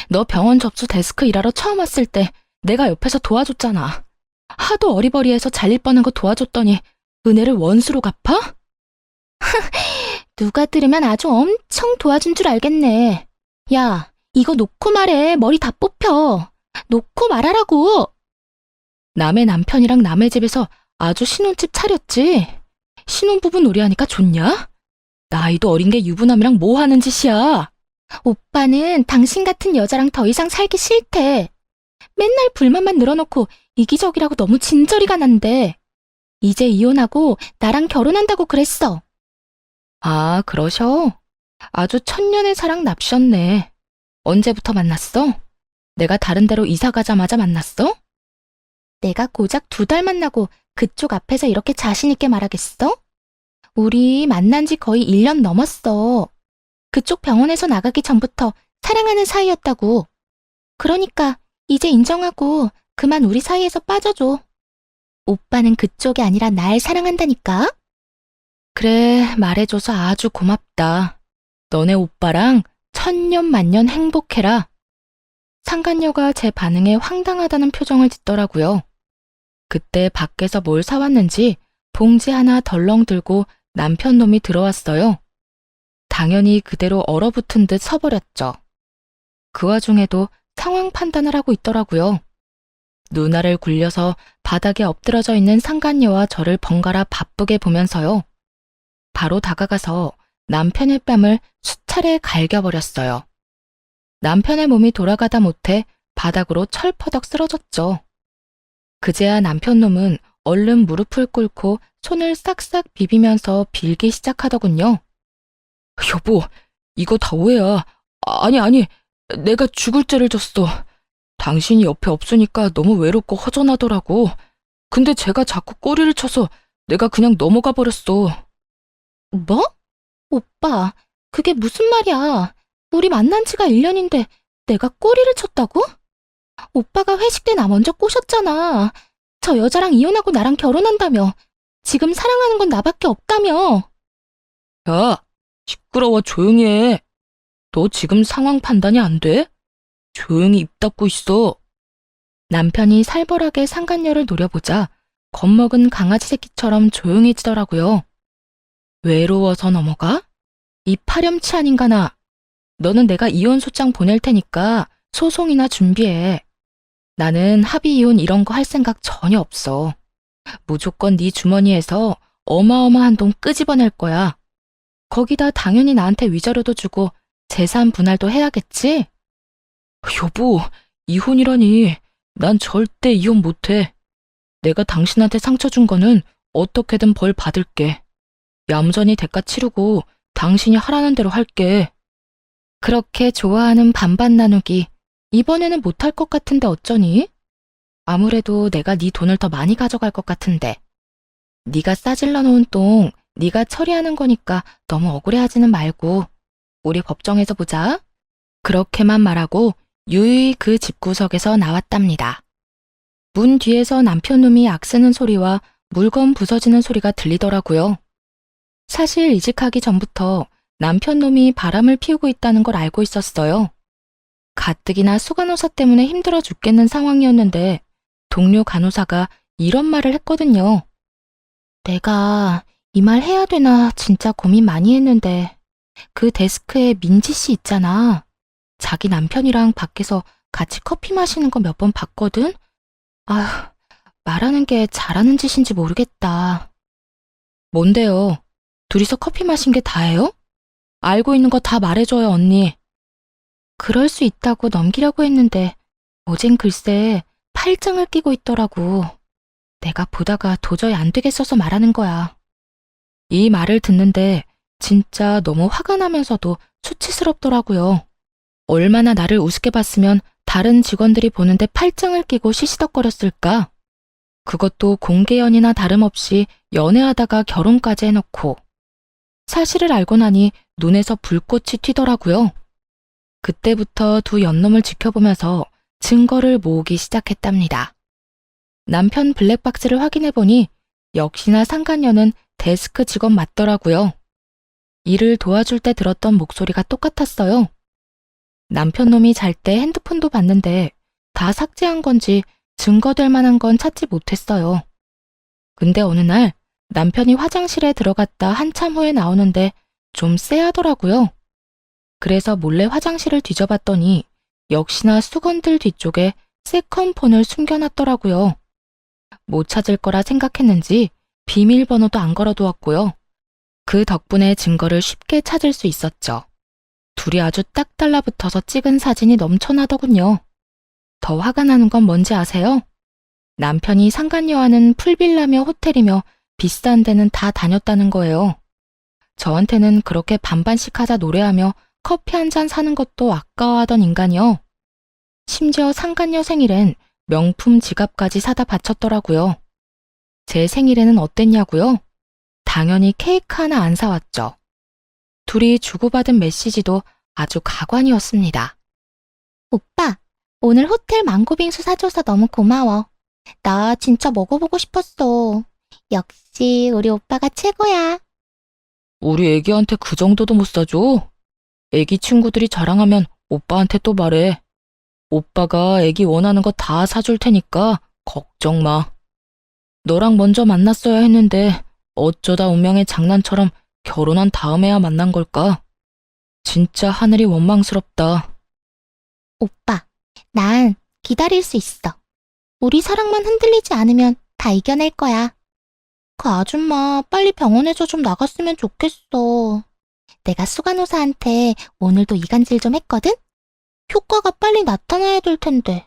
너 병원 접수 데스크 일하러 처음 왔을 때 내가 옆에서 도와줬잖아. 하도 어리버리해서 잘릴 뻔한 거 도와줬더니 은혜를 원수로 갚아? 누가 들으면 아주 엄청 도와준 줄 알겠네. 야, 이거 놓고 말해. 머리 다 뽑혀. 놓고 말하라고. 남의 남편이랑 남의 집에서 아주 신혼집 차렸지. 신혼부부 놀이하니까 좋냐? 나이도 어린 게 유부남이랑 뭐 하는 짓이야? 오빠는 당신 같은 여자랑 더 이상 살기 싫대. 맨날 불만만 늘어놓고 이기적이라고 너무 진저리가 난대. 이제 이혼하고 나랑 결혼한다고 그랬어. 아, 그러셔? 아주 천년의 사랑 납셨네. 언제부터 만났어? 내가 다른 데로 이사 가자마자 만났어? 내가 고작 2달 만나고 그쪽 앞에서 이렇게 자신 있게 말하겠어? 우리 만난 지 거의 1년 넘었어. 그쪽 병원에서 나가기 전부터 사랑하는 사이였다고. 그러니까 이제 인정하고 그만 우리 사이에서 빠져줘. 오빠는 그쪽이 아니라 날 사랑한다니까? 그래, 말해줘서 아주 고맙다. 너네 오빠랑 천년 만년 행복해라. 상간녀가 제 반응에 황당하다는 표정을 짓더라고요. 그때 밖에서 뭘 사왔는지 봉지 하나 덜렁 들고 남편 놈이 들어왔어요. 당연히 그대로 얼어붙은 듯 서버렸죠. 그 와중에도 상황 판단을 하고 있더라고요. 누나를 굴려서 바닥에 엎드러져 있는 상간녀와 저를 번갈아 바쁘게 보면서요. 바로 다가가서 남편의 뺨을 수차례 갈겨버렸어요. 남편의 몸이 돌아가다 못해 바닥으로 철퍼덕 쓰러졌죠. 그제야 남편 놈은 얼른 무릎을 꿇고 손을 싹싹 비비면서 빌기 시작하더군요. 여보, 이거 다 오해야. 아니, 내가 죽을 죄를 졌어. 당신이 옆에 없으니까 너무 외롭고 허전하더라고. 근데 제가 자꾸 꼬리를 쳐서 내가 그냥 넘어가 버렸어. 뭐? 오빠, 그게 무슨 말이야. 우리 만난 지가 1년인데 내가 꼬리를 쳤다고? 오빠가 회식 때 나 먼저 꼬셨잖아. 저 여자랑 이혼하고 나랑 결혼한다며. 지금 사랑하는 건 나밖에 없다며. 야, 시끄러워. 조용히 해. 너 지금 상황 판단이 안 돼? 조용히 입 닫고 있어. 남편이 살벌하게 상간녀를 노려보자 겁먹은 강아지 새끼처럼 조용해지더라고요. 외로워서 넘어가? 이 파렴치 아닌가 나. 너는 내가 이혼 소장 보낼 테니까 소송이나 준비해. 나는 합의 이혼 이런 거 할 생각 전혀 없어. 무조건 네 주머니에서 어마어마한 돈 끄집어낼 거야. 거기다 당연히 나한테 위자료도 주고 재산 분할도 해야겠지? 여보, 이혼이라니. 난 절대 이혼 못해. 내가 당신한테 상처 준 거는 어떻게든 벌 받을게. 얌전히 대가 치르고 당신이 하라는 대로 할게. 그렇게 좋아하는 반반 나누기 이번에는 못할 것 같은데 어쩌니? 아무래도 내가 네 돈을 더 많이 가져갈 것 같은데. 네가 싸질러 놓은 똥 네가 처리하는 거니까 너무 억울해하지는 말고 우리 법정에서 보자. 그렇게만 말하고 유유히 그 집구석에서 나왔답니다. 문 뒤에서 남편놈이 악쓰는 소리와 물건 부서지는 소리가 들리더라고요. 사실 이직하기 전부터 남편놈이 바람을 피우고 있다는 걸 알고 있었어요. 가뜩이나 수간호사 때문에 힘들어 죽겠는 상황이었는데 동료 간호사가 이런 말을 했거든요. 내가 이 말 해야 되나 진짜 고민 많이 했는데 그 데스크에 민지 씨 있잖아. 자기 남편이랑 밖에서 같이 커피 마시는 거 몇 번 봤거든? 아휴, 말하는 게 잘하는 짓인지 모르겠다. 뭔데요? 둘이서 커피 마신 게 다예요? 알고 있는 거 다 말해줘요, 언니. 그럴 수 있다고 넘기려고 했는데 어젠 글쎄 팔짱을 끼고 있더라고. 내가 보다가 도저히 안 되겠어서 말하는 거야. 이 말을 듣는데 진짜 너무 화가 나면서도 수치스럽더라고요. 얼마나 나를 우습게 봤으면 다른 직원들이 보는데 팔짱을 끼고 시시덕거렸을까? 그것도 공개 연이나 다름없이 연애하다가 결혼까지 해놓고. 사실을 알고 나니 눈에서 불꽃이 튀더라고요. 그때부터 두 연놈을 지켜보면서 증거를 모으기 시작했답니다. 남편 블랙박스를 확인해보니 역시나 상간녀는 데스크 직원 맞더라고요. 일을 도와줄 때 들었던 목소리가 똑같았어요. 남편 놈이 잘 때 핸드폰도 봤는데 다 삭제한 건지 증거될 만한 건 찾지 못했어요. 근데 어느 날 남편이 화장실에 들어갔다 한참 후에 나오는데 좀 쎄하더라고요. 그래서 몰래 화장실을 뒤져봤더니 역시나 수건들 뒤쪽에 세컨폰을 숨겨놨더라고요. 못 찾을 거라 생각했는지 비밀번호도 안 걸어두었고요. 그 덕분에 증거를 쉽게 찾을 수 있었죠. 둘이 아주 딱 달라붙어서 찍은 사진이 넘쳐나더군요. 더 화가 나는 건 뭔지 아세요? 남편이 상간녀와는 풀빌라며 호텔이며 비싼 데는 다 다녔다는 거예요. 저한테는 그렇게 반반씩 하자 노래하며 커피 한 잔 사는 것도 아까워하던 인간이요. 심지어 상간녀 생일엔 명품 지갑까지 사다 바쳤더라고요. 제 생일에는 어땠냐고요? 당연히 케이크 하나 안 사왔죠. 둘이 주고받은 메시지도 아주 가관이었습니다. 오빠, 오늘 호텔 망고빙수 사줘서 너무 고마워. 나 진짜 먹어보고 싶었어. 역시 우리 오빠가 최고야. 우리 애기한테 그 정도도 못 사줘? 애기 친구들이 자랑하면 오빠한테 또 말해. 오빠가 애기 원하는 거 다 사줄 테니까 걱정 마. 너랑 먼저 만났어야 했는데 어쩌다 운명의 장난처럼 결혼한 다음에야 만난 걸까? 진짜 하늘이 원망스럽다. 오빠, 난 기다릴 수 있어. 우리 사랑만 흔들리지 않으면 다 이겨낼 거야. 그 아줌마 빨리 병원에서 좀 나갔으면 좋겠어. 내가 수간호사한테 오늘도 이간질 좀 했거든? 효과가 빨리 나타나야 될 텐데.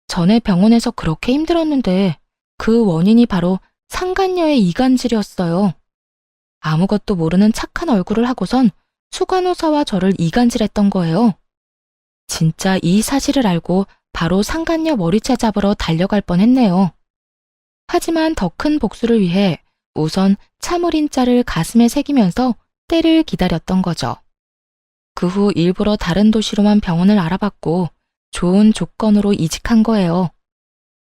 전에 병원에서 그렇게 힘들었는데 그 원인이 바로 상간녀의 이간질이었어요. 아무것도 모르는 착한 얼굴을 하고선 수간호사와 저를 이간질했던 거예요. 진짜 이 사실을 알고 바로 상간녀 머리채 잡으러 달려갈 뻔했네요. 하지만 더 큰 복수를 위해 우선 참을인자를 가슴에 새기면서 때를 기다렸던 거죠. 그 후 일부러 다른 도시로만 병원을 알아봤고 좋은 조건으로 이직한 거예요.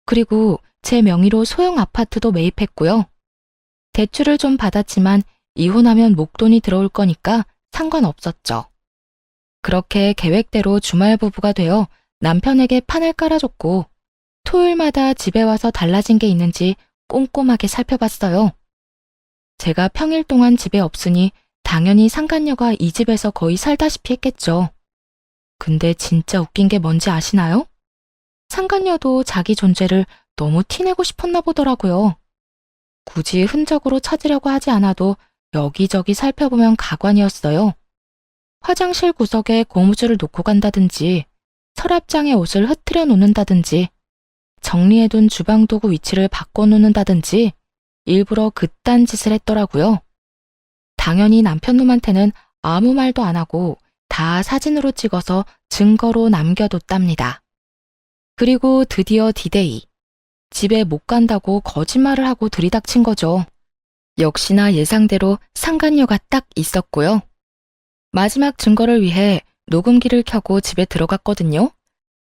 그리고 제 명의로 소형 아파트도 매입했고요. 대출을 좀 받았지만 이혼하면 목돈이 들어올 거니까 상관없었죠. 그렇게 계획대로 주말 부부가 되어 남편에게 판을 깔아줬고 토요일마다 집에 와서 달라진 게 있는지 꼼꼼하게 살펴봤어요. 제가 평일 동안 집에 없으니 당연히 상간녀가 이 집에서 거의 살다시피 했겠죠. 근데 진짜 웃긴 게 뭔지 아시나요? 상간녀도 자기 존재를 너무 티내고 싶었나 보더라고요. 굳이 흔적으로 찾으려고 하지 않아도 여기저기 살펴보면 가관이었어요. 화장실 구석에 고무줄을 놓고 간다든지 서랍장에 옷을 흐트려 놓는다든지 정리해둔 주방도구 위치를 바꿔놓는다든지 일부러 그딴 짓을 했더라고요. 당연히 남편놈한테는 아무 말도 안 하고 다 사진으로 찍어서 증거로 남겨뒀답니다. 그리고 드디어 디데이. 집에 못 간다고 거짓말을 하고 들이닥친 거죠. 역시나 예상대로 상간녀가 딱 있었고요. 마지막 증거를 위해 녹음기를 켜고 집에 들어갔거든요.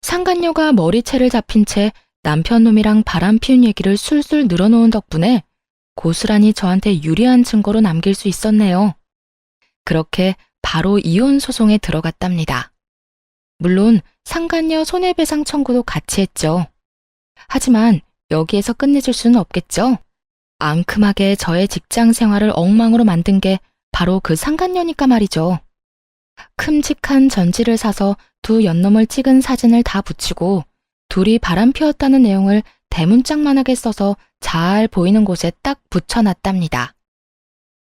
상간녀가 머리채를 잡힌 채 남편놈이랑 바람 피운 얘기를 술술 늘어놓은 덕분에 고스란히 저한테 유리한 증거로 남길 수 있었네요. 그렇게 바로 이혼 소송에 들어갔답니다. 물론 상간녀 손해배상 청구도 같이 했죠. 하지만 여기에서 끝내줄 수는 없겠죠. 앙큼하게 저의 직장 생활을 엉망으로 만든 게 바로 그 상간녀니까 말이죠. 큼직한 전지를 사서 두 연놈을 찍은 사진을 다 붙이고 둘이 바람 피웠다는 내용을 대문짝만하게 써서 잘 보이는 곳에 딱 붙여놨답니다.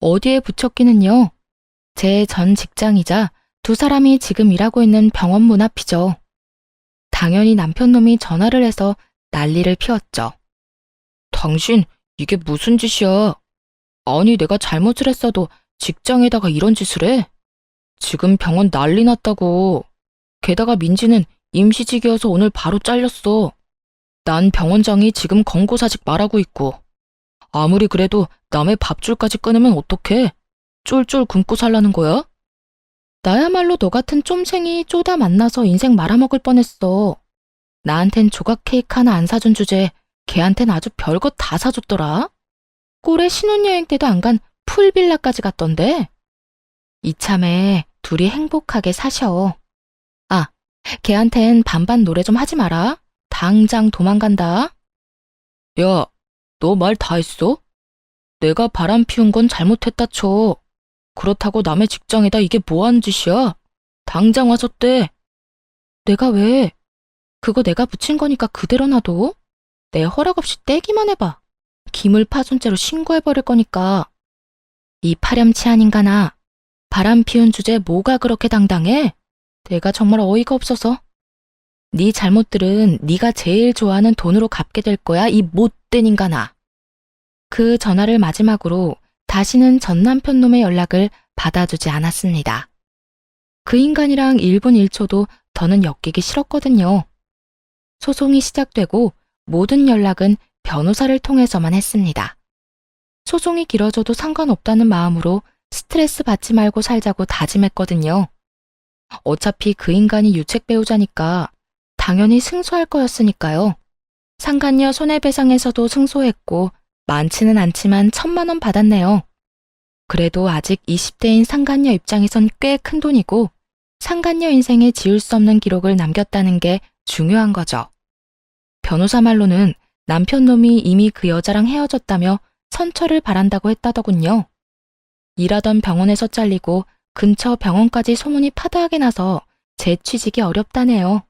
어디에 붙였기는요? 제 전 직장이자 두 사람이 지금 일하고 있는 병원 문 앞이죠. 당연히 남편놈이 전화를 해서 난리를 피웠죠. 당신, 이게 무슨 짓이야? 아니, 내가 잘못을 했어도 직장에다가 이런 짓을 해? 지금 병원 난리 났다고. 게다가 민지는 임시직이어서 오늘 바로 잘렸어. 난 병원장이 지금 권고사직 말하고 있고. 아무리 그래도 남의 밥줄까지 끊으면 어떡해? 쫄쫄 굶고 살라는 거야? 나야말로 너 같은 쫌생이 쪼다 만나서 인생 말아먹을 뻔했어. 나한텐 조각 케이크 하나 안 사준 주제에 걔한텐 아주 별것 다 사줬더라. 꼴에 신혼여행 때도 안 간 풀빌라까지 갔던데. 이참에 둘이 행복하게 사셔. 아, 걔한텐 반반 노래 좀 하지 마라. 당장 도망간다. 야, 너 말 다 했어? 내가 바람 피운 건 잘못했다 쳐. 그렇다고 남의 직장에다 이게 뭐 하는 짓이야? 당장 와서 떼. 내가 왜? 그거 내가 붙인 거니까 그대로 놔둬. 내 허락 없이 떼기만 해봐. 기물 파손죄로 신고해버릴 거니까. 이 파렴치한 인간아. 바람 피운 주제에 뭐가 그렇게 당당해? 내가 정말 어이가 없어서. 네 잘못들은 네가 제일 좋아하는 돈으로 갚게 될 거야, 이 못된 인간아. 그 전화를 마지막으로 다시는 전 남편 놈의 연락을 받아주지 않았습니다. 그 인간이랑 1분 1초도 더는 엮이기 싫었거든요. 소송이 시작되고 모든 연락은 변호사를 통해서만 했습니다. 소송이 길어져도 상관없다는 마음으로 스트레스 받지 말고 살자고 다짐했거든요. 어차피 그 인간이 유책 배우자니까 당연히 승소할 거였으니까요. 상간녀 손해배상에서도 승소했고 많지는 않지만 1,000만 원 받았네요. 그래도 아직 20대인 상간녀 입장에선 꽤 큰 돈이고 상간녀 인생에 지울 수 없는 기록을 남겼다는 게 중요한 거죠. 변호사 말로는 남편 놈이 이미 그 여자랑 헤어졌다며 선처를 바란다고 했다더군요. 일하던 병원에서 잘리고 근처 병원까지 소문이 파다하게 나서 재취직이 어렵다네요.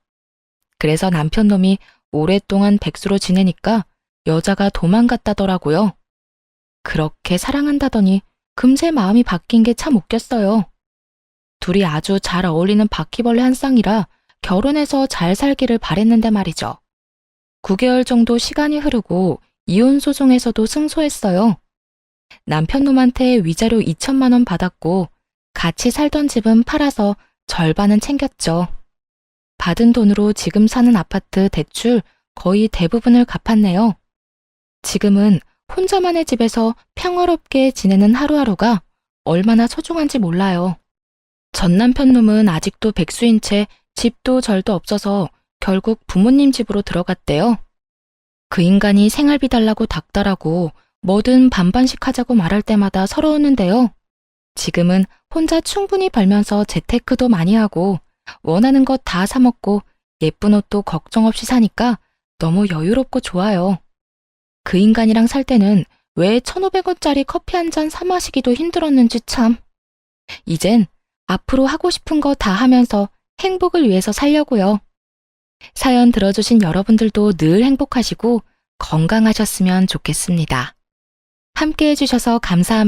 그래서 남편 놈이 오랫동안 백수로 지내니까 여자가 도망갔다더라고요. 그렇게 사랑한다더니 금세 마음이 바뀐 게 참 웃겼어요. 둘이 아주 잘 어울리는 바퀴벌레 한 쌍이라 결혼해서 잘 살기를 바랬는데 말이죠. 9개월 정도 시간이 흐르고 이혼 소송에서도 승소했어요. 남편 놈한테 위자료 2,000만 원 받았고 같이 살던 집은 팔아서 절반은 챙겼죠. 받은 돈으로 지금 사는 아파트 대출 거의 대부분을 갚았네요. 지금은 혼자만의 집에서 평화롭게 지내는 하루하루가 얼마나 소중한지 몰라요. 전 남편 놈은 아직도 백수인 채 집도 절도 없어서 결국 부모님 집으로 들어갔대요. 그 인간이 생활비 달라고 닥달하고 뭐든 반반씩 하자고 말할 때마다 서러웠는데요. 지금은 혼자 충분히 벌면서 재테크도 많이 하고 원하는 것 다 사 먹고 예쁜 옷도 걱정 없이 사니까 너무 여유롭고 좋아요. 그 인간이랑 살 때는 왜 1,500원짜리 커피 한 잔 사 마시기도 힘들었는지 참. 이젠 앞으로 하고 싶은 거 다 하면서 행복을 위해서 살려고요. 사연 들어주신 여러분들도 늘 행복하시고 건강하셨으면 좋겠습니다. 함께 해주셔서 감사합니다.